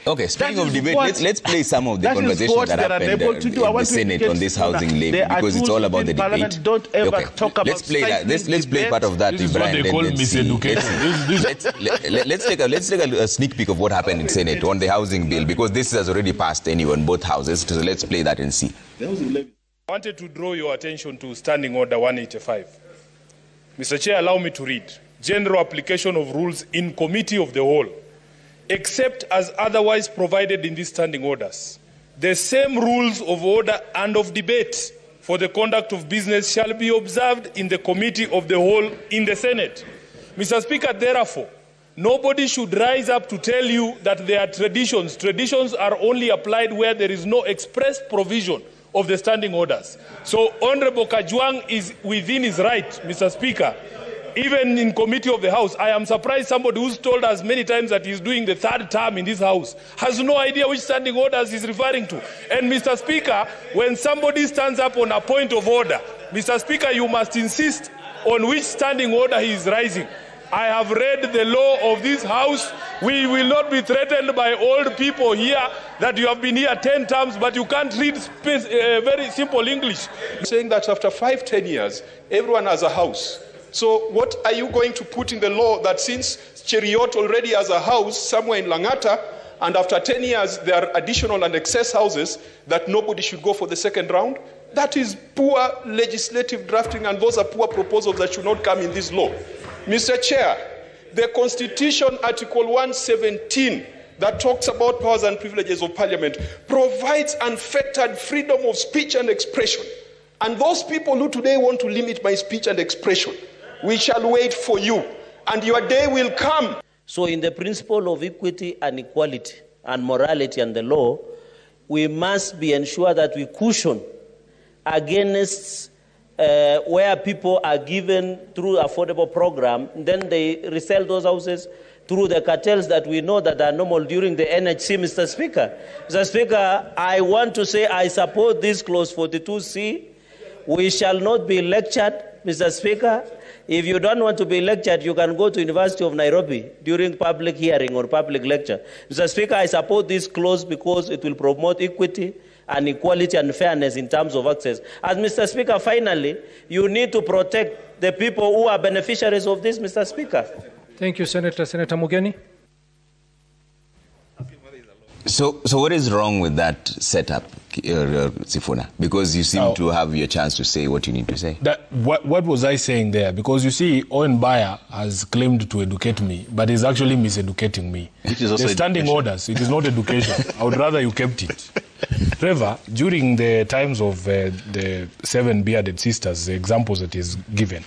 Okay, speaking of debate, let's play some of the conversations that happened in the Senate on this housing levy, because it's all about the debate. Don't ever talk about let's play that. Let's play part of that. This is what they call miseducation. Let's take a sneak peek of what happened in Senate on the housing bill, because this has already passed anyway on both houses. So let's play that and see. I wanted to draw your attention to Standing Order 185. Mr. Chair, allow me to read. General application of rules in Committee of the Whole, except as otherwise provided in these standing orders. The same rules of order and of debate for the conduct of business shall be observed in the Committee of the Whole in the Senate. Mr. Speaker, therefore, nobody should rise up to tell you that there are traditions. Traditions are only applied where there is no express provision of the standing orders. So Honorable Kajwang is within his right, Mr. Speaker. Even in Committee of the House, I am surprised somebody who's told us many times that he's doing the third term in this House has no idea which standing orders he's referring to. And Mr. Speaker, when somebody stands up on a point of order, Mr. Speaker, you must insist on which standing order he is rising. I have read the law of this House. We will not be threatened by old people here that you have been here 10 times, but you can't read very simple English. Saying that after 5-10 years, everyone has a house. So what are you going to put in the law that since Cheriot already has a house somewhere in Langata, and after 10 years there are additional and excess houses, that nobody should go for the second round? That is poor legislative drafting, and those are poor proposals that should not come in this law. Mr. Chair, the Constitution, Article 117, that talks about powers and privileges of Parliament, provides unfettered freedom of speech and expression. And those people who today want to limit my speech and expression, we shall wait for you, and your day will come. So in the principle of equity and equality and morality and the law, we must be ensured that we cushion against where people are given through affordable program, then they resell those houses through the cartels that we know that are normal during the NHC, Mr. Speaker. Mr. Speaker, I want to say I support this clause 42C. We shall not be lectured, Mr. Speaker. If you don't want to be lectured, you can go to University of Nairobi during public hearing or public lecture. Mr. Speaker, I support this clause because it will promote equity and equality and fairness in terms of access. As Mr. Speaker, finally, you need to protect the people who are beneficiaries of this, Mr. Speaker. Thank you, Senator. Senator Mugeni. So what is wrong with that setup, Sifuna? Because you seem to have your chance to say what you need to say. What was I saying there? Because you see, Owen Bayer has claimed to educate me, but he's actually miseducating me. It is also the standing education. orders, it is not education. I would rather you kept it. Trevor, during the times of the 7 bearded sisters, the examples that is given,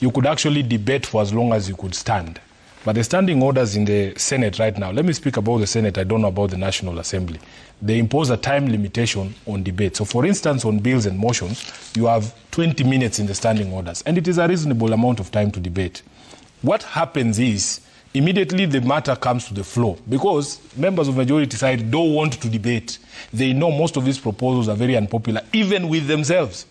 you could actually debate for as long as you could stand. But the standing orders in the Senate right now, let me speak about the Senate, I don't know about the National Assembly. They impose a time limitation on debate. So for instance, on bills and motions, you have 20 minutes in the standing orders, and it is a reasonable amount of time to debate. What happens is, immediately the matter comes to the floor, because members of majority side don't want to debate. They know most of these proposals are very unpopular, even with themselves.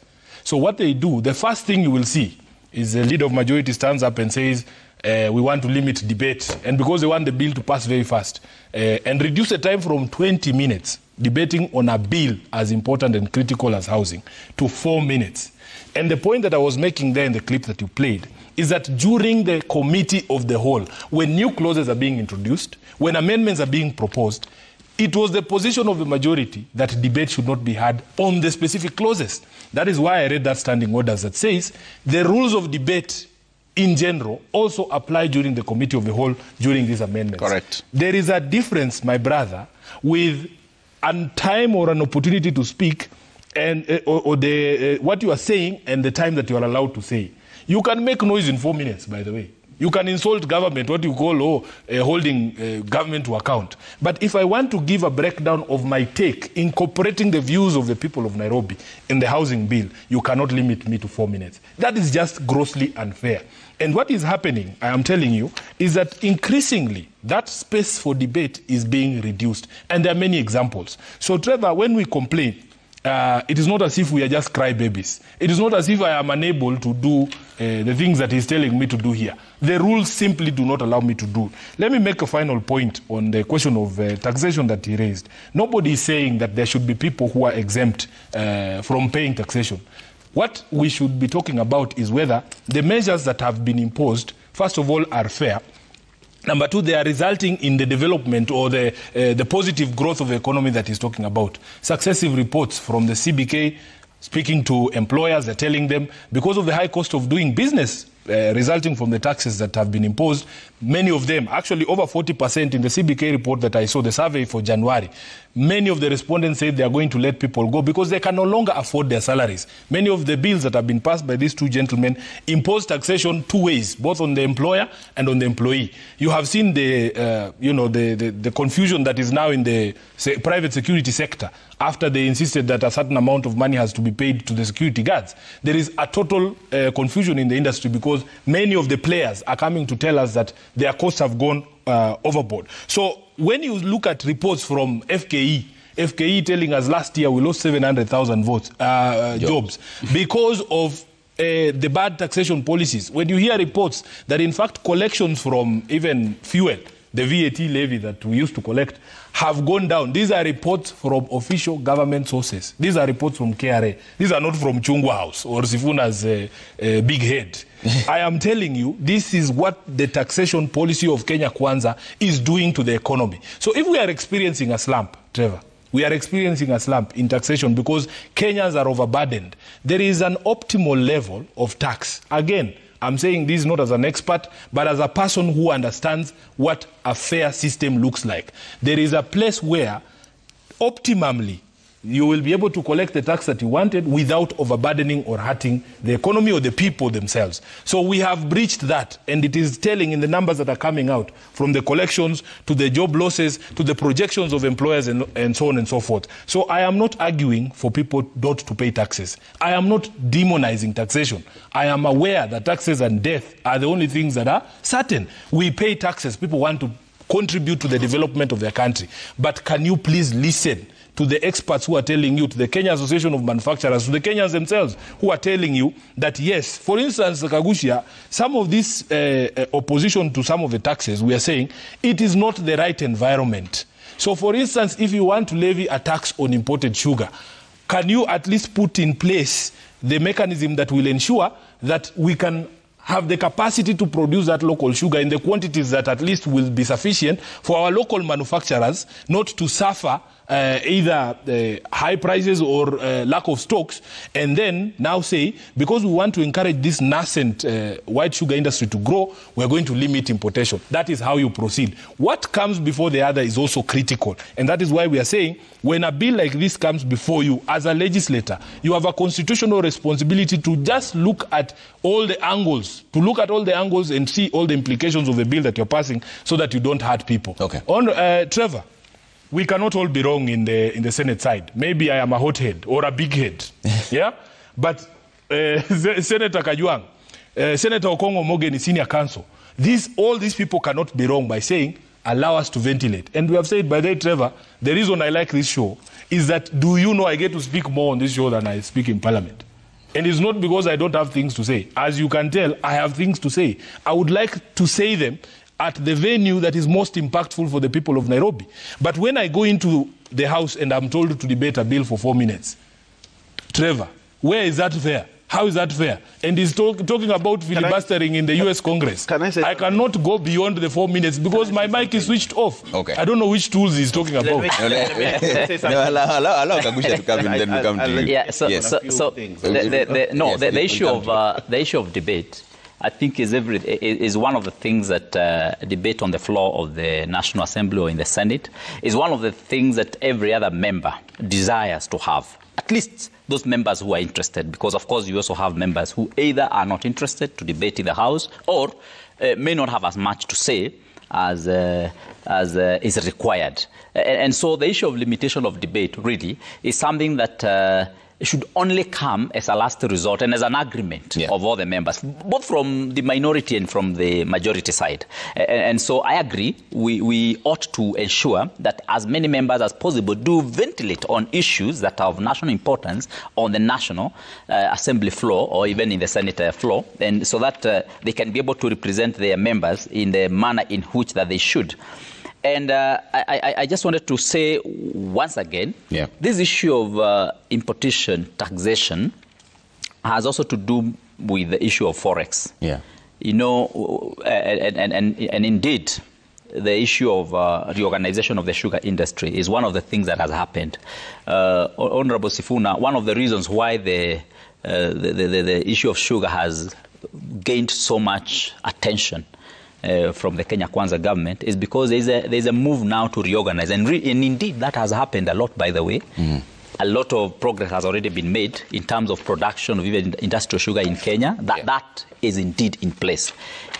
So what they do, the first thing you will see is the leader of majority stands up and says, we want to limit debate, and because they want the bill to pass very fast, and reduce the time from 20 minutes debating on a bill as important and critical as housing to 4 minutes. And the point that I was making there in the clip that you played is that during the Committee of the Whole, when new clauses are being introduced, when amendments are being proposed, it was the position of the majority that debate should not be had on the specific clauses. That is why I read that standing orders that says the rules of debate in general also apply during the Committee of the Whole during these amendments. Correct. There is a difference, my brother, with a time or an opportunity to speak and what you are saying and the time that you are allowed to say. You can make noise in 4 minutes, by the way. You can insult government, what you call holding government to account. But if I want to give a breakdown of my take, incorporating the views of the people of Nairobi in the housing bill, you cannot limit me to 4 minutes. That is just grossly unfair. And what is happening, I am telling you, is that increasingly that space for debate is being reduced. And there are many examples. So, Trevor, when we complain, it is not as if we are just crybabies. It is not as if I am unable to do the things that he's telling me to do here. The rules simply do not allow me to do. Let me make a final point on the question of taxation that he raised. Nobody is saying that there should be people who are exempt from paying taxation. What we should be talking about is whether the measures that have been imposed, first of all, are fair. Number two, they are resulting in the development or the positive growth of the economy that he's talking about. Successive reports from the CBK speaking to employers, they're telling them because of the high cost of doing business resulting from the taxes that have been imposed, many of them, actually over 40% in the CBK report that I saw, the survey for January, many of the respondents said they are going to let people go because they can no longer afford their salaries. Many of the bills that have been passed by these two gentlemen impose taxation two ways, both on the employer and on the employee. You have seen the confusion that is now in the private security sector after they insisted that a certain amount of money has to be paid to the security guards. There is a total confusion in the industry because many of the players are coming to tell us that their costs have gone overboard. So when you look at reports from FKE telling us last year we lost 700,000 jobs because of the bad taxation policies. When you hear reports that in fact collections from even fuel, the VAT levy that we used to collect, have gone down. These are reports from official government sources. These are reports from KRA. These are not from Chungwa House or Sifuna's big head. I am telling you, this is what the taxation policy of Kenya Kwanza is doing to the economy. So if we are experiencing a slump, Trevor, we are experiencing a slump in taxation because Kenyans are overburdened. There is an optimal level of tax. Again, I'm saying this not as an expert, but as a person who understands what a fair system looks like. There is a place where, optimally, you will be able to collect the tax that you wanted without overburdening or hurting the economy or the people themselves. So we have breached that, and it is telling in the numbers that are coming out, from the collections to the job losses to the projections of employers and so on and so forth. So I am not arguing for people not to pay taxes. I am not demonizing taxation. I am aware that taxes and death are the only things that are certain. We pay taxes. People want to contribute to the development of their country. But can you please listen to the experts who are telling you, to the Kenya Association of Manufacturers, to the Kenyans themselves, who are telling you that yes, for instance, Kagushia, some of this opposition to some of the taxes, we are saying it is not the right environment. So for instance, if you want to levy a tax on imported sugar, can you at least put in place the mechanism that will ensure that we can have the capacity to produce that local sugar in the quantities that at least will be sufficient for our local manufacturers not to suffer either high prices or lack of stocks, and then now say, because we want to encourage this nascent white sugar industry to grow, we're going to limit importation. That is how you proceed. What comes before the other is also critical, and that is why we are saying, when a bill like this comes before you as a legislator, you have a constitutional responsibility to just look at all the angles, and see all the implications of the bill that you're passing so that you don't hurt people. Okay. On Trevor, we cannot all be wrong in the Senate side. Maybe I am a hothead or a big head, yeah? But Senator Kajwang, Senator Okongo Mogeni, senior counsel, all these people cannot be wrong by saying, allow us to ventilate. And we have said, by the way, Trevor, the reason I like this show is that, do you know I get to speak more on this show than I speak in Parliament? And it's not because I don't have things to say. As you can tell, I have things to say. I would like to say them at the venue that is most impactful for the people of Nairobi. But when I go into the House and I'm told to debate a bill for 4 minutes, Trevor, where is that fair? How is that fair? And he's talking about filibustering in the US Congress. I cannot go beyond the 4 minutes because my mic is switched off. Okay. I don't know which tools he's talking about. Allow Kagusha to come in, then we come to you. Yeah, so the issue of debate, I think, is one of the things that debate on the floor of the National Assembly or in the Senate is one of the things that every other member desires to have. At least those members who are interested, because of course you also have members who either are not interested to debate in the House or may not have as much to say as is required. And so the issue of limitation of debate really is something that should only come as a last resort and as an agreement of all the members, both from the minority and from the majority side. And so I agree, we ought to ensure that as many members as possible do ventilate on issues that are of national importance on the National Assembly floor or even in the Senate floor, and so that they can be able to represent their members in the manner in which that they should. And I just wanted to say once again, this issue of importation taxation has also to do with the issue of forex. You know, and indeed, the issue of reorganization of the sugar industry is one of the things that has happened. Honorable Sifuna, one of the reasons why the issue of sugar has gained so much attention from the Kenya Kwanza government is because there's a move now to reorganize. And indeed, that has happened a lot, by the way. A lot of progress has already been made in terms of production of even industrial sugar in Kenya. That is indeed in place.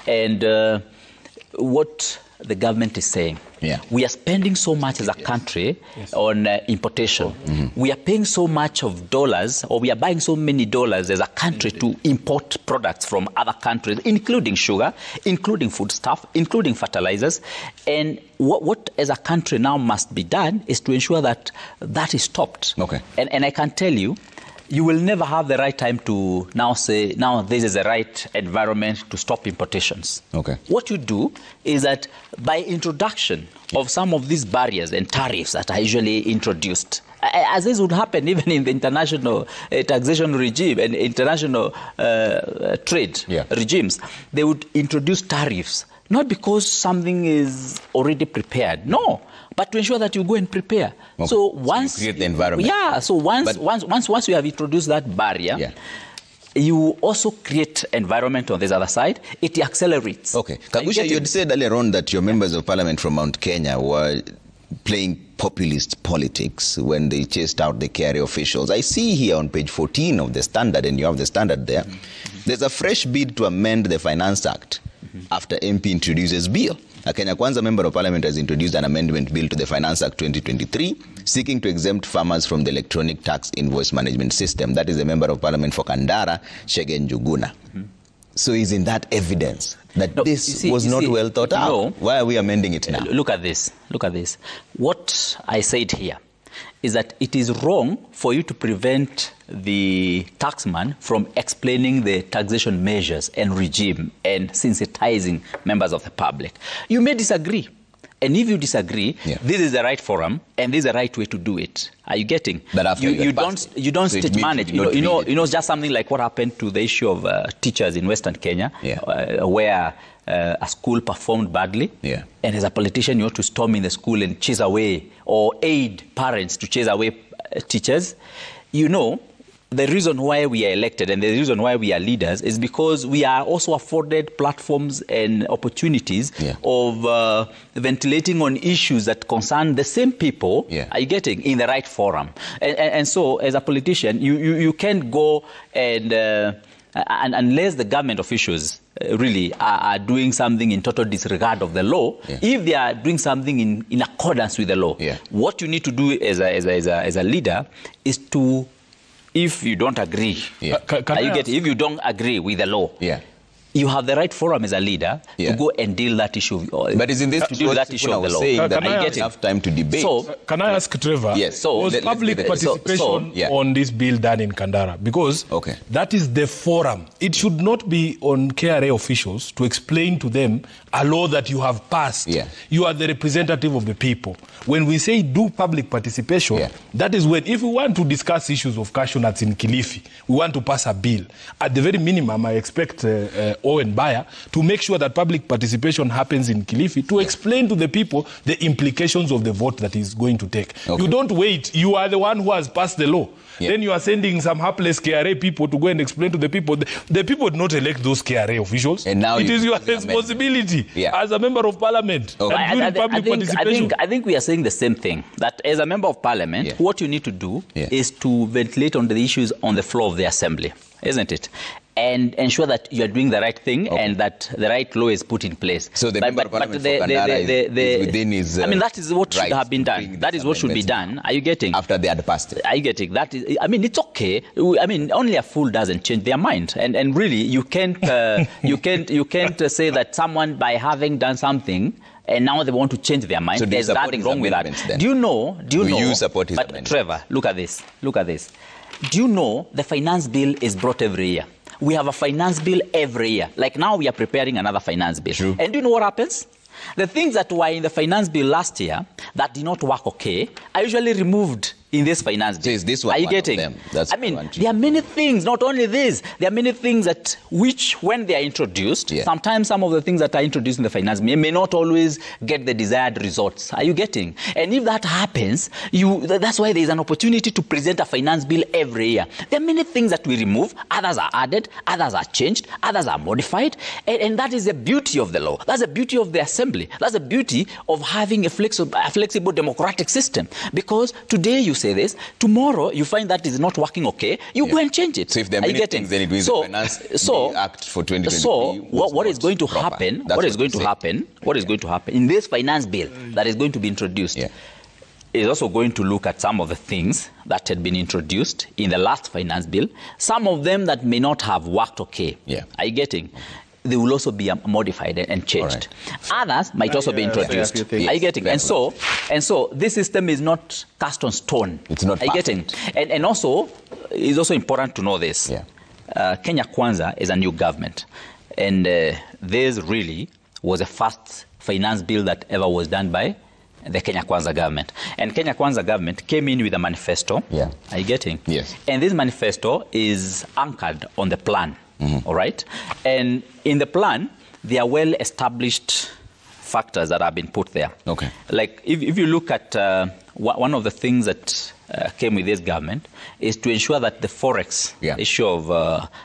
And what the government is saying, we are spending so much as a country on importation. We are paying so much of dollars, or we are buying so many dollars as a country to import products from other countries, including sugar, including foodstuff, including fertilizers. And what as a country now must be done is to ensure that that is stopped. And I can tell you, you will never have the right time to now say, now this is the right environment to stop importations. What you do is that by introduction of some of these barriers and tariffs that are usually introduced, as this would happen even in the international taxation regime and international trade regimes, they would introduce tariffs, not because something is already prepared, no, but to ensure that you go and prepare. So once you create the environment. So once you have introduced that barrier, you also create environment on this other side. It accelerates. Kagusha, you had said earlier on that your members of parliament from Mount Kenya were playing populist politics when they chased out the KRA officials. I see here on page 14 of the Standard, and you have the Standard there, there's a fresh bid to amend the Finance Act after MP introduces bill. A Kenya Kwanza member of parliament has introduced an amendment bill to the Finance Act 2023 seeking to exempt farmers from the electronic tax invoice management system. That is the member of parliament for Kandara, Shege Njuguna. So isn't that evidence that this was not well thought out? Why are we amending it now? Look at this. Look at this. What I said here is that it is wrong for you to prevent the taxman from explaining the taxation measures and regime and sensitizing members of the public. You may disagree. And if you disagree, this is the right forum and this is the right way to do it. Are you getting? But after you don't so state manage. You know, just something like what happened to the issue of teachers in Western Kenya, where a school performed badly, and as a politician you ought to storm in the school and chase away or aid parents to chase away teachers. You know, the reason why we are elected and the reason why we are leaders is because we are also afforded platforms and opportunities of ventilating on issues that concern the same people, are you getting, in the right forum. And so as a politician, you can't go and unless the government officials really are doing something in total disregard of the law, if they are doing something in accordance with the law, what you need to do as a leader is to, if you don't agree, if you don't agree with the law, you have the right forum as a leader to go and deal that issue. But isn't this to deal that issue of the law? Can I get enough time to debate? So, can I ask Trevor? Yes. Was public participation on this bill done in Kandara? Because that is the forum. It should not be on KRA officials to explain to them a law that you have passed. You are the representative of the people. When we say do public participation, that is when, if we want to discuss issues of cashew nuts in Kilifi, we want to pass a bill. At the very minimum, I expect Owen Bayer to make sure that public participation happens in Kilifi to explain to the people the implications of the vote that is going to take. You don't wait. You are the one who has passed the law. Then you are sending some hapless KRA people to go and explain to the people. The people did not elect those KRA officials. And now it is your responsibility as a member of parliament. I think we are saying the same thing, that as a member of parliament, what you need to do is to ventilate on the issues on the floor of the assembly, isn't it? and ensure that you are doing the right thing and that the right law is put in place. So the member of parliament for Kandara is within his I mean, that is what should have been done. That is what should be done. Are you getting? After they had passed it. Are you getting? That is, I mean, it's okay. I mean, only a fool doesn't change their mind. And really, you can't say that someone, by having done something, and now they want to change their mind. So there's nothing wrong with that. Then? Do you know? You support his amendment? Trevor, look at this. Look at this. Do you know the finance bill is brought every year? We have a finance bill every year. Like now we are preparing another finance bill. True. And do you know what happens? The things that were in the finance bill last year that did not work okay are usually removed in this finance bill. So is this one are you one getting? of them? That's I mean, there are many things, not only this. There are many things that which, when they are introduced, sometimes some of the things that are introduced in the finance bill may not always get the desired results. Are you getting? And if that happens, that's why there is an opportunity to present a finance bill every year. There are many things that we remove, others are added, others are changed, others are modified, and that is the beauty of the law. That's the beauty of the assembly. That's the beauty of having a flexible democratic system. Because today you say this, tomorrow you find that is not working okay, you go and change it. So if there are many things, then it means the Finance Act for 2023. So what is going to happen? What is going to happen in this finance bill that is going to be introduced? Is also going to look at some of the things that had been introduced in the last finance bill. Some of them that may not have worked okay. Are you getting? They will also be modified and changed. Others might also be introduced. Are you getting? And so this system is not cast on stone. It's not. Are you getting? And also, it's also important to know this. Kenya Kwanza is a new government, and this really was the first finance bill that ever was done by the Kenya Kwanza government. And Kenya Kwanza government came in with a manifesto. Are you getting? Yes. And this manifesto is anchored on the plan. All right? And in the plan, there are well-established factors that have been put there. Okay. Like, if you look at one of the things that came with this government is to ensure that the forex issue of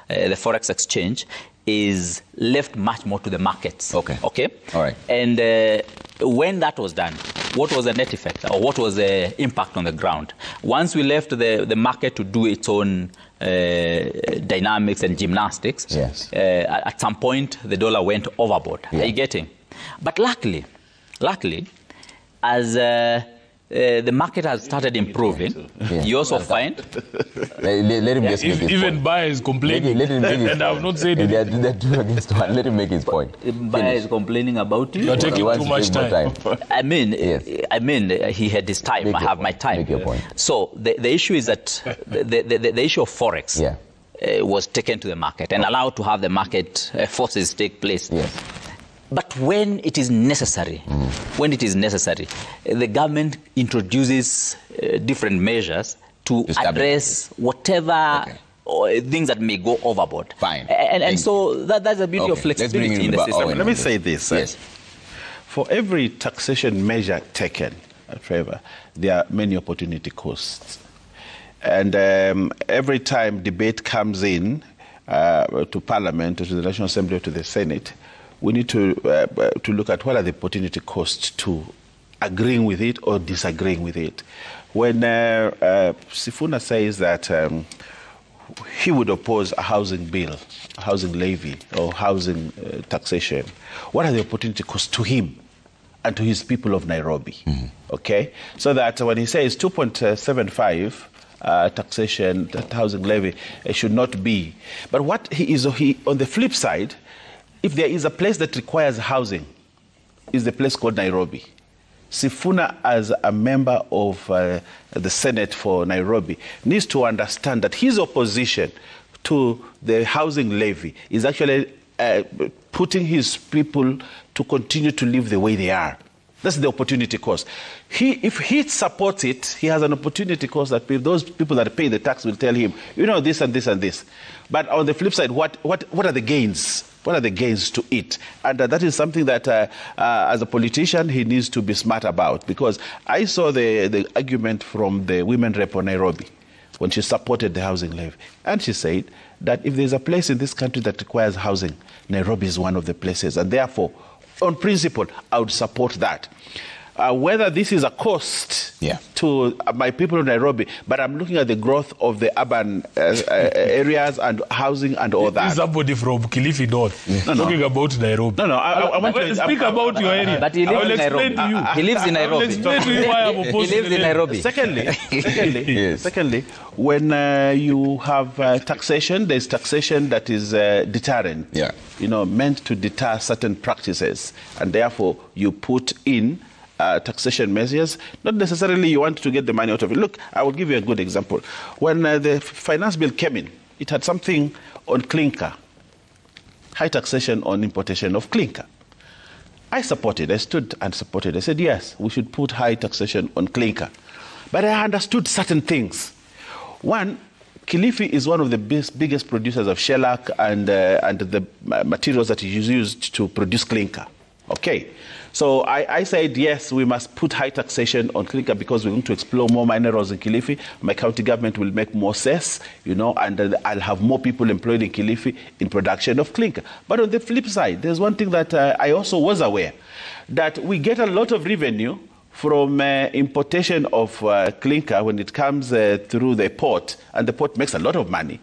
the forex exchange is left much more to the markets. Okay. Okay? All right. And when that was done, what was the net effect, or what was the impact on the ground? Once we left the market to do its own dynamics and gymnastics, at some point the dollar went overboard. Are you getting? But luckily, as the market has started improving, you also find... Let him just make his even point. Bayer is complaining, Let him make his and I have not said it. They're two against one. Let him make his point. Bayer is complaining about you. You're taking too much time. I mean, he had his time. I have my time. Make your point. So the issue is that the issue of forex was taken to the market and allowed to have the market forces take place. But when it is necessary, the government introduces different measures to address whatever things that may go overboard. Fine. And so that's the beauty of flexibility in the system. Let me say this. For every taxation measure taken, Trevor, there are many opportunity costs. And every time debate comes in to Parliament, to the National Assembly, or to the Senate, we need to look at what are the opportunity costs to agreeing with it or disagreeing with it. When Sifuna says that he would oppose a housing bill, a housing levy, or housing taxation, what are the opportunity costs to him and to his people of Nairobi? Okay? So that when he says 2.75 taxation, that housing levy, it should not be. But what he on the flip side, if there is a place that requires housing, is the place called Nairobi. Sifuna, as a member of the Senate for Nairobi, needs to understand that his opposition to the housing levy is actually putting his people to continue to live the way they are. That's the opportunity cost. If he supports it, he has an opportunity cost that those people that pay the tax will tell him, you know, this and this and this. But on the flip side, what are the gains? What are the gains to it? And that is something that, as a politician, he needs to be smart about. Because I saw the argument from the women rep on Nairobi when she supported the housing levy. And she said that if there's a place in this country that requires housing, Nairobi is one of the places. And therefore, on principle, I would support that. whether this is a cost to my people in Nairobi, but I'm looking at the growth of the urban areas and housing and all that. Is somebody from Kilifi North talking about Nairobi? No, I want to speak about your area. But he lives in Nairobi. He lives in Nairobi. I will explain to you why I'm opposed. He lives in Nairobi. Secondly, when you have taxation, there's taxation that is deterrent. Yeah. You know, meant to deter certain practices, and therefore you put in taxation measures. Not necessarily you want to get the money out of it. Look, I will give you a good example. When the finance bill came in, it had something on clinker, high taxation on importation of clinker. I supported, I stood and supported. I said, yes, we should put high taxation on clinker. But I understood certain things. One, Kilifi is one of the biggest producers of shellac and the materials that is used to produce clinker. Okay. So I said, yes, we must put high taxation on clinker because we're going to explore more minerals in Kilifi. My county government will make more cess, you know, and I'll have more people employed in Kilifi in production of clinker. But on the flip side, there's one thing that I also was aware, that we get a lot of revenue from importation of clinker when it comes through the port, and the port makes a lot of money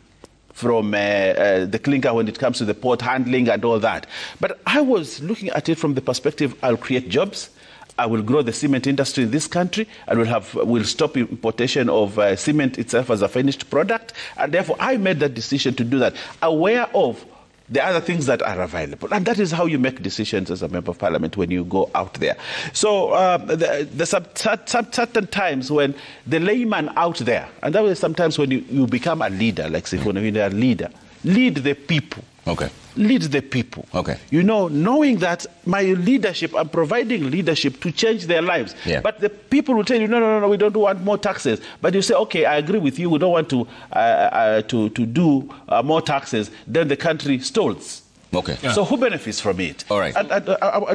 from the clinker when it comes to the port handling and all that. But I was looking at it from the perspective, I'll create jobs, I will grow the cement industry in this country, and we'll stop importation of cement itself as a finished product, and therefore I made that decision to do that, aware of the other things that are available. And that is how you make decisions as a member of parliament when you go out there. So there's certain times when the layman out there, and that was sometimes when you become a leader, like Sifuna, you're a leader, lead the people. Okay. Lead the people. Okay. You know, knowing that my leadership, I'm providing leadership to change their lives. Yeah. But the people will tell you, no, we don't want more taxes. But you say, okay, I agree with you. We don't want to do more taxes. Then the country stalls. Okay. Yeah. So who benefits from it? All right. And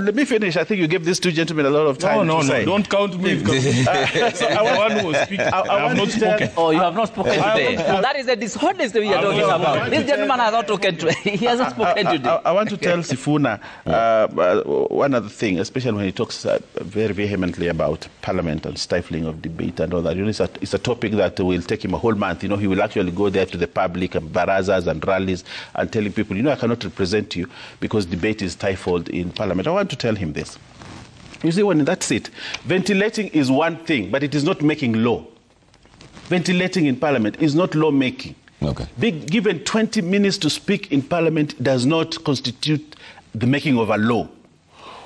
let me finish. I think you gave these two gentlemen a lot of time. No, say. don't count me. So I want to speak. I have not spoken. Oh, you have not spoken today. That is a dishonesty we are talking about. This gentleman has not spoken today. He hasn't spoken today. I want to tell Sifuna one other thing, especially when he talks very vehemently about parliament and stifling of debate and all that. You know, it's a topic that will take him a whole month. You know, he will actually go there to the public and barazas and rallies and telling people, you know, I cannot represent you because debate is stifled in parliament. I want to tell him this. You see, when that's it. Ventilating is one thing, but it is not making law. Ventilating in parliament is not law making. Okay. Being given 20 minutes to speak in parliament does not constitute the making of a law.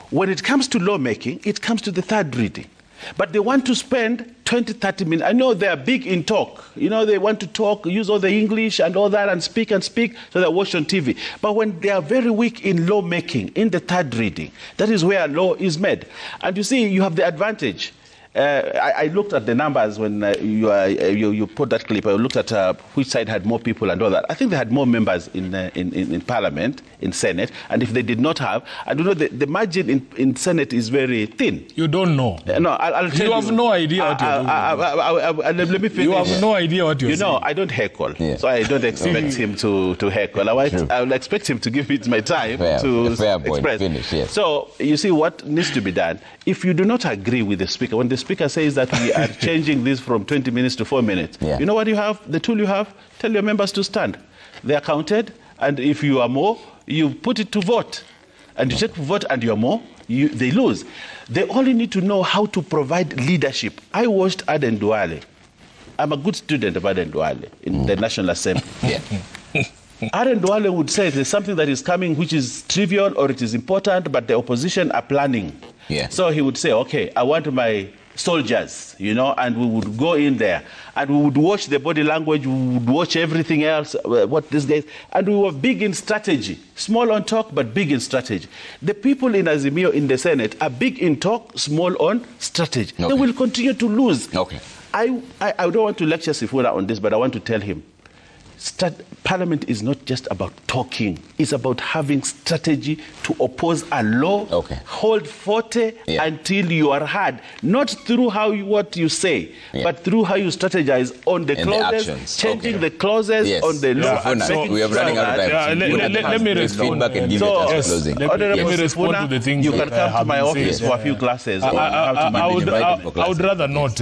When it comes to law making, it comes to the third reading. But they want to spend 20, 30 minutes. I know they are big in talk. You know, they want to talk, use all the English and all that and speak, so they're watched on TV. But when they are very weak in law making, in the third reading, that is where law is made. And you see, you have the advantage. I looked at the numbers when you put that clip. I looked at which side had more people and all that. I think they had more members in Parliament, in Senate, and if they did not have, I don't know, the margin in Senate is very thin. You don't know. No, I'll tell you. You have no idea what you're doing. Let me finish. You have no idea what you're saying. You know, I don't heckle, so I don't expect him to heckle. I will expect him to give me my time to express. Finish, yes. So, you see what needs to be done. If you do not agree with the Speaker, when the Speaker says that we are changing this from 20 minutes to 4 minutes, you know what you have? The tool you have? Tell your members to stand. They are counted, and if you are more, you put it to vote. And you check vote and you are more, they lose. They only need to know how to provide leadership. I watched Aden Duale. I'm a good student of Aden Duale in the National Assembly. Aden Duale would say there's something that is coming which is trivial or it is important, but the opposition are planning. So he would say, okay, I want my soldiers, you know, and we would go in there and we would watch the body language, we would watch everything else, what these guys, and we were big in strategy, small on talk, but big in strategy. The people in Azimio in the Senate are big in talk, small on strategy. They will continue to lose. I don't want to lecture Sifuna on this, but I want to tell him, Parliament is not just about talking. It's about having strategy to oppose a law, hold forte until you are heard. Not through what you say, but through how you strategize on the clauses, changing the clauses on the law. We are running out of time. Let me respond. Feedback and give it us closing. Let me respond to the things you can come to my office for a few classes. I would rather not,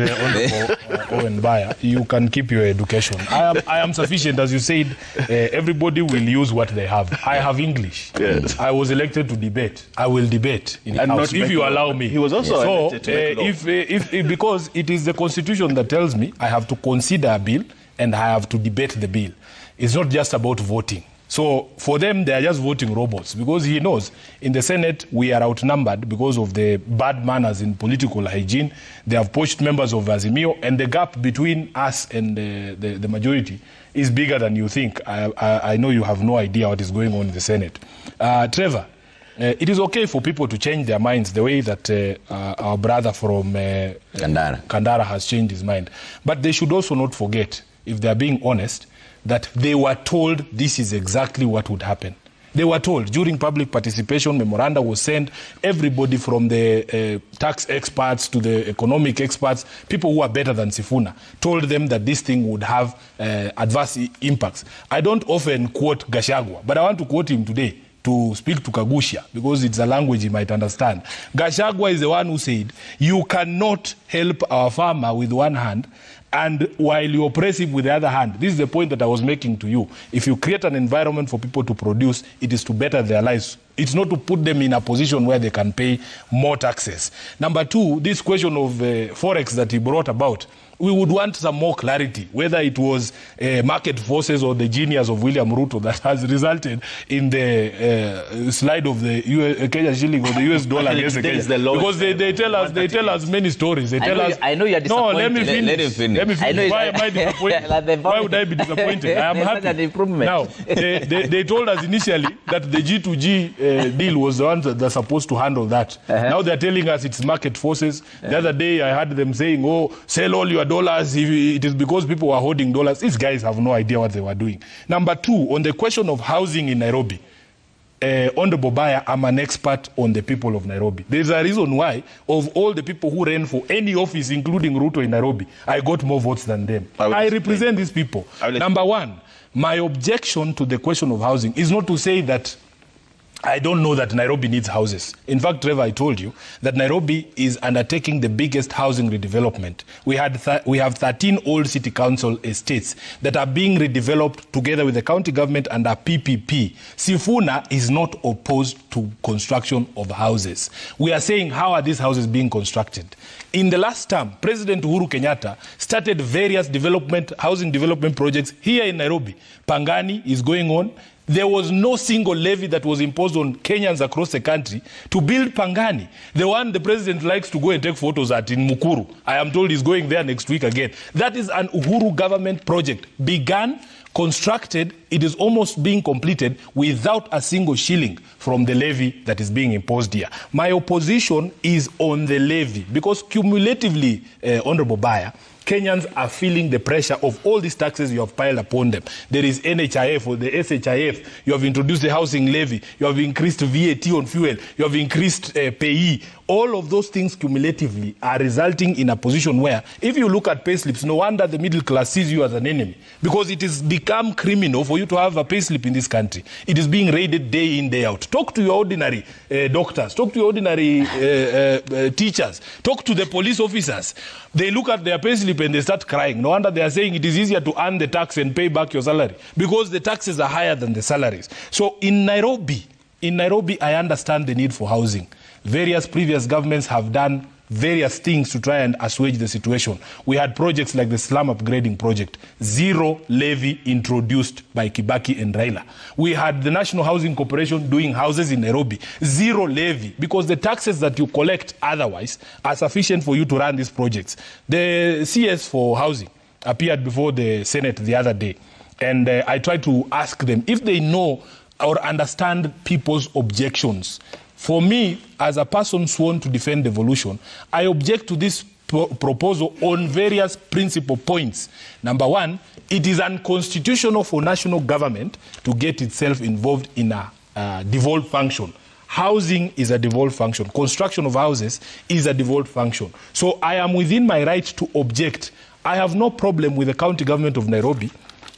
Owen Baya. You can keep your education. I am sufficient, as you said. Everybody will use what they have. I have English. Yes. I was elected to debate. I will debate in the House if you allow me. He was also elected to if because it is the Constitution that tells me I have to consider a bill and I have to debate the bill. It's not just about voting. So for them, they are just voting robots because he knows in the Senate we are outnumbered because of the bad manners in political hygiene. They have pushed members of Azimio, and the gap between us and the majority is bigger than you think. I know you have no idea what is going on in the Senate. Trevor, it is okay for people to change their minds the way that our brother from Kandara has changed his mind. But they should also not forget, if they are being honest, that they were told this is exactly what would happen. They were told during public participation, memoranda was sent, everybody from the tax experts to the economic experts, people who are better than Sifuna, told them that this thing would have adverse impacts. I don't often quote Gachagua, but I want to quote him today to speak to Kagusha, because it's a language he might understand. Gachagua is the one who said, you cannot help our farmer with one hand, and while you oppress him with the other hand. This is the point that I was making to you. If you create an environment for people to produce, it is to better their lives. It's not to put them in a position where they can pay more taxes. Number two, this question of Forex that he brought about, we would want some more clarity, whether it was market forces or the genius of William Ruto that has resulted in the slide of the Kenya shilling or the US dollar against the Kenya. Because they tell us many stories. They tell us. I know you're disappointed. No, let me finish. Why am I disappointed? Why would I be disappointed? I am happy. Now, they told us initially that the G2G deal was the one that's supposed to handle that. Now they're telling us it's market forces. The other day I heard them saying, oh, sell all your dollars. It is because people were holding dollars. These guys have no idea what they were doing. Number two, on the question of housing in Nairobi, Honorable Baya, I'm an expert on the people of Nairobi. There's a reason why, of all the people who ran for any office, including Ruto in Nairobi, I got more votes than them. I represent these people. Number one, my objection to the question of housing is not to say that I don't know that Nairobi needs houses. In fact, Trevor, I told you that Nairobi is undertaking the biggest housing redevelopment. We have 13 old city council estates that are being redeveloped together with the county government under PPP. Sifuna is not opposed to construction of houses. We are saying, how are these houses being constructed? In the last term, President Uhuru Kenyatta started various housing development projects here in Nairobi. Pangani is going on. There was no single levy that was imposed on Kenyans across the country to build Pangani. The one the president likes to go and take photos at in Mukuru. I am told he's going there next week again. That is an Uhuru government project. Began, constructed, it is almost being completed without a single shilling from the levy that is being imposed here. My opposition is on the levy because cumulatively, Honorable Baya, Kenyans are feeling the pressure of all these taxes you have piled upon them. There is NHIF or the SHIF. You have introduced the housing levy. You have increased VAT on fuel. You have increased payee. All of those things cumulatively are resulting in a position where, if you look at payslips, no wonder the middle class sees you as an enemy, because it has become criminal for you to have a payslip in this country. It is being raided day in, day out. Talk to your ordinary doctors. Talk to your ordinary teachers. Talk to the police officers. They look at their payslip and they start crying. No wonder they are saying it is easier to earn the tax and pay back your salary, because the taxes are higher than the salaries. So in Nairobi, I understand the need for housing. Various previous governments have done various things to try and assuage the situation. We had projects like the slum upgrading project, zero levy introduced by Kibaki and Raila. We had the National Housing Corporation doing houses in Nairobi, zero levy, because the taxes that you collect otherwise are sufficient for you to run these projects. The CS for housing appeared before the Senate the other day, and I tried to ask them if they know or understand people's objections. For me, as a person sworn to defend devolution, I object to this proposal on various principal points. Number one, it is unconstitutional for national government to get itself involved in a devolved function. Housing is a devolved function. Construction of houses is a devolved function. So I am within my right to object. I have no problem with the county government of Nairobi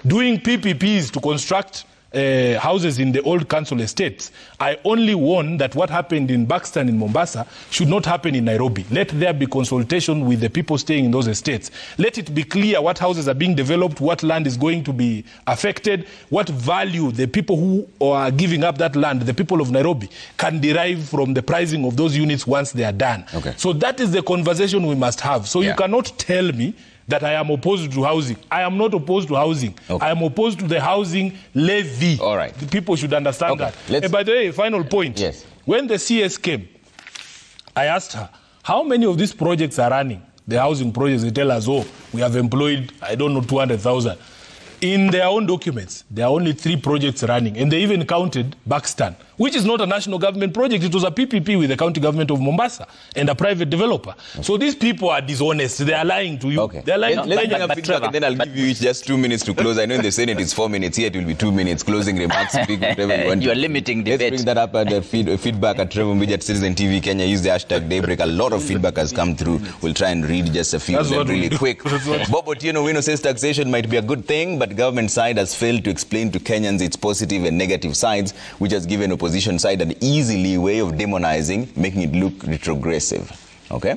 doing PPPs to construct houses in the old council estates. I only warn that what happened in Buxton in Mombasa should not happen in Nairobi. Let there be consultation with the people staying in those estates. Let it be clear what houses are being developed, what land is going to be affected, what value the people who are giving up that land, the people of Nairobi, can derive from the pricing of those units once they are done. Okay. So that is the conversation we must have. So you cannot tell me that I am opposed to housing. I am not opposed to housing. Okay. I am opposed to the housing levy. All right. The people should understand that. And by the way, final point. Yes. When the CS came, I asked her, how many of these projects are running? The housing projects, they tell us, oh, we have employed, 200,000. In their own documents, there are only 3 projects running. And they even counted Buxton, which is not a national government project. It was a PPP with the county government of Mombasa and a private developer. Okay. So these people are dishonest. They are lying to you. Okay. They are lying. Let's bring up feedback, and then I'll give you each just 2 minutes to close. I know in the Senate it's 4 minutes. Here it will be 2 minutes. Closing remarks. Speak whatever you want. You are limiting debate. Let's bring that up at the feedback at Trevor Mbiji at Citizen TV Kenya. Use the hashtag Daybreak. A lot of feedback has come through. We'll try and read just a few of them really quick. Bob Otieno Wino says taxation might be a good thing, but government side has failed to explain to Kenyans its positive and negative sides, which has given opposition side an easily way of demonizing, making it look retrogressive. Okay?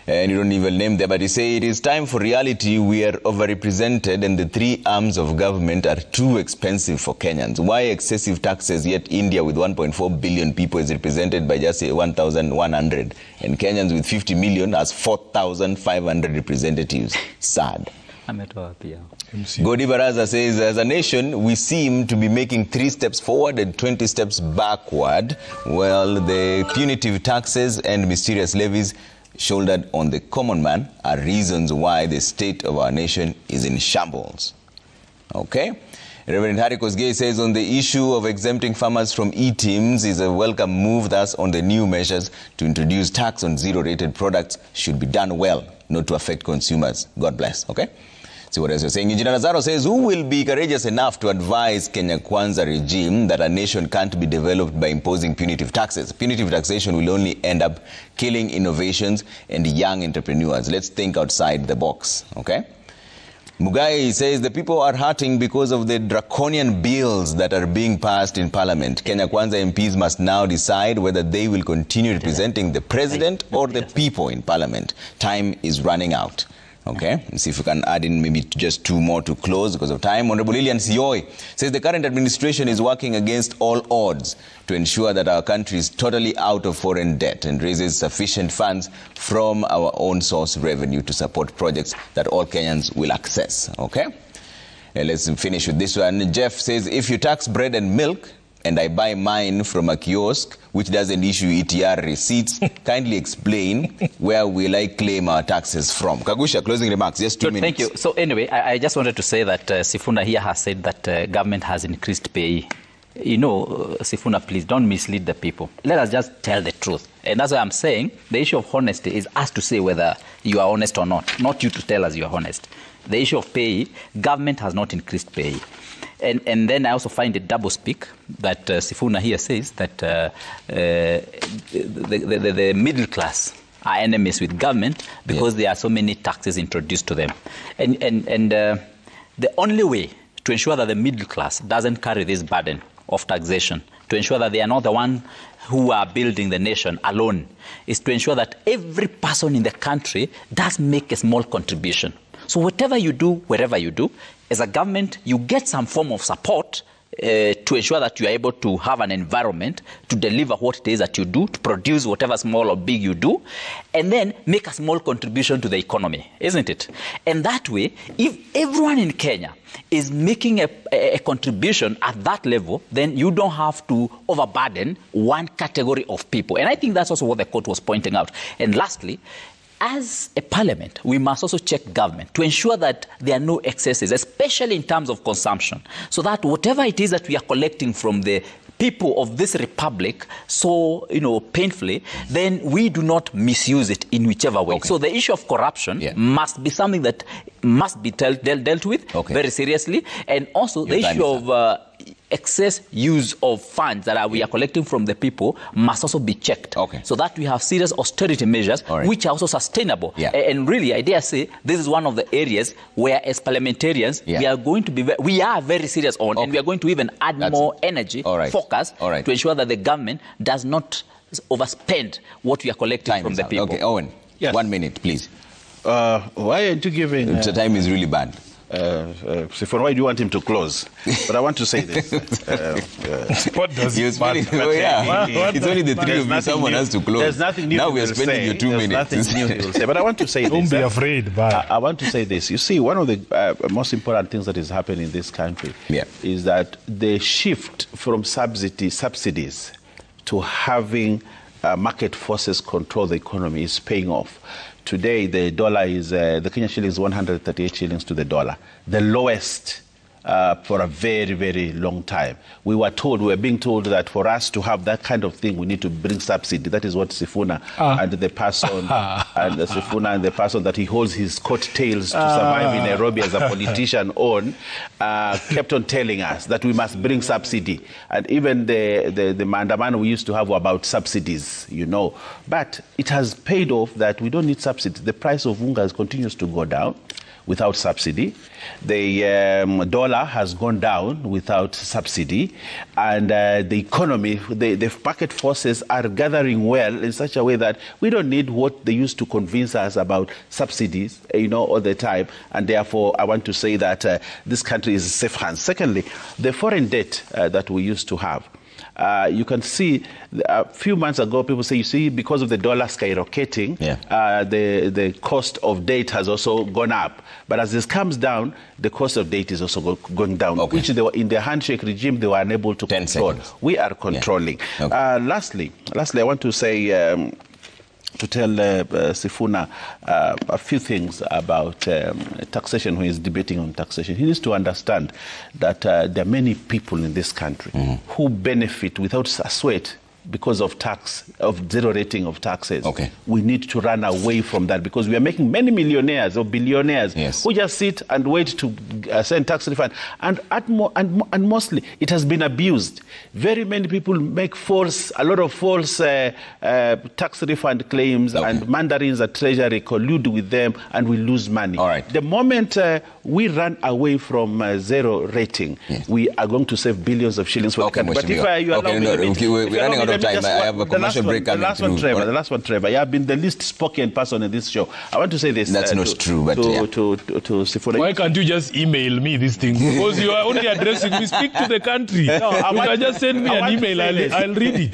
And you don't even name them, but you say it is time for reality. We are overrepresented and the 3 arms of government are too expensive for Kenyans. Why excessive taxes, yet India with 1.4 billion people is represented by just 1,100 and Kenyans with 50 million has 4,500 representatives? Sad. Godi Baraza says, as a nation, we seem to be making 3 steps forward and 20 steps backward, while the punitive taxes and mysterious levies shouldered on the common man are reasons why the state of our nation is in shambles. Okay? Reverend Harry Kosgei says on the issue of exempting farmers from e-teams is a welcome move. Thus, on the new measures to introduce tax on zero-rated products should be done well, not to affect consumers. God bless. Okay? See what else you're saying. Engineer Nazaro says, who will be courageous enough to advise Kenya Kwanza regime that a nation can't be developed by imposing punitive taxes? Punitive taxation will only end up killing innovations and young entrepreneurs. Let's think outside the box, okay? Mugai says the people are hurting because of the draconian bills that are being passed in Parliament. Kenya Kwanza MPs must now decide whether they will continue representing the president or the people in Parliament. Time is running out. Okay, let's see if we can add in maybe just 2 more to close because of time. Honorable Lilian Sioi says the current administration is working against all odds to ensure that our country is totally out of foreign debt and raises sufficient funds from our own source revenue to support projects that all Kenyans will access. Okay, let's finish with this one. Jeff says, if you tax bread and milk and I buy mine from a kiosk which doesn't issue ETR receipts, kindly explain where will I claim our taxes from? Kagusha, closing remarks, just 2 minutes. Thank you. So anyway, I just wanted to say that Sifuna here has said that government has increased pay. You know, Sifuna, please don't mislead the people. Let us just tell the truth. And that's why I'm saying the issue of honesty is us to say whether you are honest or not you to tell us you are honest. The issue of pay, government has not increased pay. And then I also find it double speak that Sifuna here says that the middle class are enemies with government because there are so many taxes introduced to them. And the only way to ensure that the middle class doesn't carry this burden of taxation, to ensure that they are not the one who are building the nation alone, is to ensure that every person in the country does make a small contribution. So whatever you do, wherever you do, as a government, you get some form of support to ensure that you are able to have an environment to deliver what it is that you do, to produce whatever small or big you do, and then make a small contribution to the economy, isn't it? And that way, if everyone in Kenya is making a contribution at that level, then you don't have to overburden one category of people. And I think that's also what the court was pointing out. And lastly, as a parliament, we must also check government to ensure that there are no excesses, especially in terms of consumption, so that whatever it is that we are collecting from the people of this republic so, painfully, then we do not misuse it in whichever way. Okay. So the issue of corruption must be something that must be dealt with very seriously. And also the issue of excess use of funds that we are collecting from the people must also be checked. So that we have serious austerity measures which are also sustainable. And really, I dare say, this is one of the areas where as parliamentarians, we are going to be, we are very serious on, and we are going to even add more energy, focus, to ensure that the government does not overspend what we are collecting from the people. Okay, Owen, 1 minute, please. Why aren't you giving... The time is really bad. Sifuna, why do you want him to close? But I want to say this. What does it matter? It's only the three of you. Someone has to close. There's nothing new. Now we are spending your 2 minutes. There's nothing new he will say. But I want to say Don't this. Don't be afraid. I want to say this. You see, one of the most important things that is happening in this country is that the shift from subsidies to having market forces control the economy is paying off. Today, the dollar is, the Kenyan shilling is 138 shillings to the dollar, the lowest for a very, very long time. We were being told that for us to have that kind of thing, we need to bring subsidy. That is what Sifuna and the person, that he holds his coattails to survive in Nairobi as a politician kept on telling us that we must bring subsidy. And even the mandamano we used to have were about subsidies, But it has paid off that we don't need subsidies. The price of unga continues to go down without subsidy. The dollar has gone down without subsidy, and the economy, the market forces are gathering well in such a way that we don't need what they used to convince us about subsidies, all the time. And therefore, I want to say that this country is safe hands. Secondly, the foreign debt that we used to have. You can see a few months ago, people say, you see, because of the dollar skyrocketing, the cost of debt has also gone up. But as this comes down, the cost of debt is also going down, which they were, in the handshake regime, they were unable to control. We are controlling. Lastly, I want to say, to tell Sifuna a few things about taxation when he's debating on taxation. He needs to understand that there are many people in this country who benefit without a sweat because of zero rating of taxes. We need to run away from that because we are making many millionaires or billionaires who just sit and wait to send tax refund. And mostly it has been abused. Very many people make a lot of false tax refund claims, and mandarins at Treasury collude with them, and we lose money. The moment we run away from zero rating, we are going to save billions of shillings for the country. But if you allow me, we're running out of time. I have a commercial break coming through. The last one, Trevor. You have been the least spoken person in this show. I want to say this. That's not true, but to Sifuna. Why can't you just email me this thing? Because you are only addressing me. Speak to the country. No, you can just send me an email. I'll read it.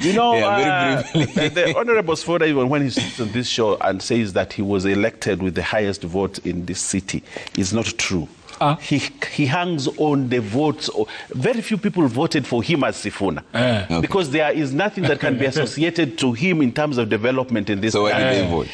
The Honorable Sifuna, when he sits on this show and says that he was elected with the highest vote in this city, is not true. He hangs on the votes. Very few people voted for him as Sifuna because there is nothing that can be associated to him in terms of development in this country. So why did they vote?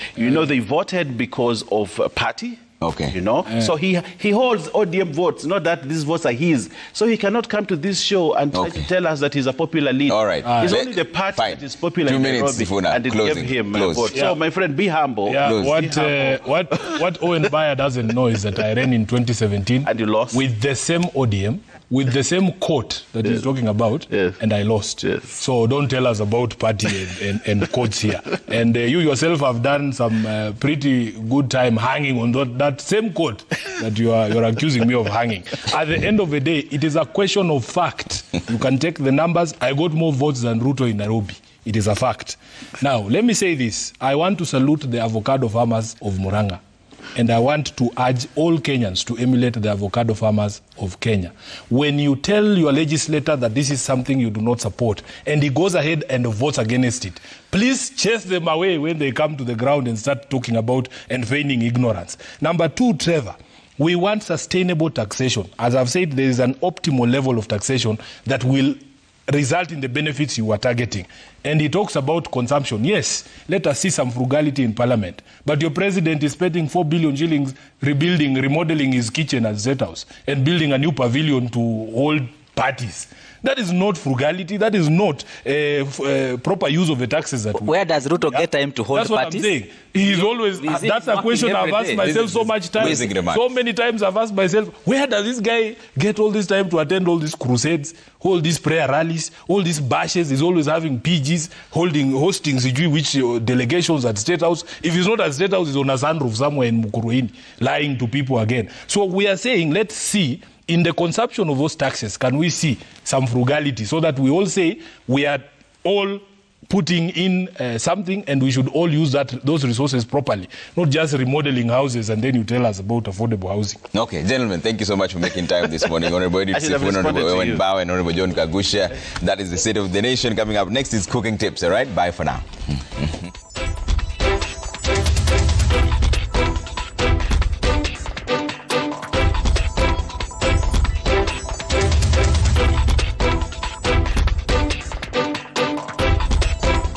They voted because of party. So he holds ODM votes, not that these votes are his. So he cannot come to this show and try to tell us that he's a popular leader. It's only the party that is popular in Nairobi, and it gave him a vote. So my friend, be humble. What Owen Baya doesn't know is that I ran in 2017 and you lost with the same ODM, with the same quote that he's talking about, and I lost. So don't tell us about party and quotes here. And you yourself have done some pretty good time hanging on that same quote that you're accusing me of hanging. At the end of the day, it is a question of fact. You can take the numbers. I got more votes than Ruto in Nairobi. It is a fact. Now, let me say this. I want to salute the avocado farmers of Murang'a. And I want to urge all Kenyans to emulate the avocado farmers of Kenya. When you tell your legislator that this is something you do not support, and he goes ahead and votes against it, please chase them away when they come to the ground and start talking about and feigning ignorance. Number two, Trevor, we want sustainable taxation. As I've said, there is an optimal level of taxation that will result in the benefits you are targeting. And he talks about consumption. Yes, let us see some frugality in Parliament. But your president is spending 4 billion shillings remodeling his kitchen at State House and building a new pavilion to hold parties. That is not frugality. That is not proper use of the taxes. Where does Ruto get time to hold parties? That's what parties? I'm saying. He's always. That's a question I've asked myself so much times. So many times I've asked myself, where does this guy get all this time to attend all these crusades, all these prayer rallies, all these bashes? He's always having PGs, hosting which delegations at State House. If he's not at State House, he's on a sunroof somewhere in Mukurweini, lying to people again. So we are saying, let's see. In the consumption of those taxes, can we see some frugality so that we all say we are all putting in something and we should all use those resources properly, not just remodeling houses and then you tell us about affordable housing. Okay, gentlemen, thank you so much for making time this morning. Honorable Edith Sifuna, Honorable Owen Bao, and Honorable John Kagusha. That is the State of the Nation. Coming up next is Cooking Tips, all right? Bye for now.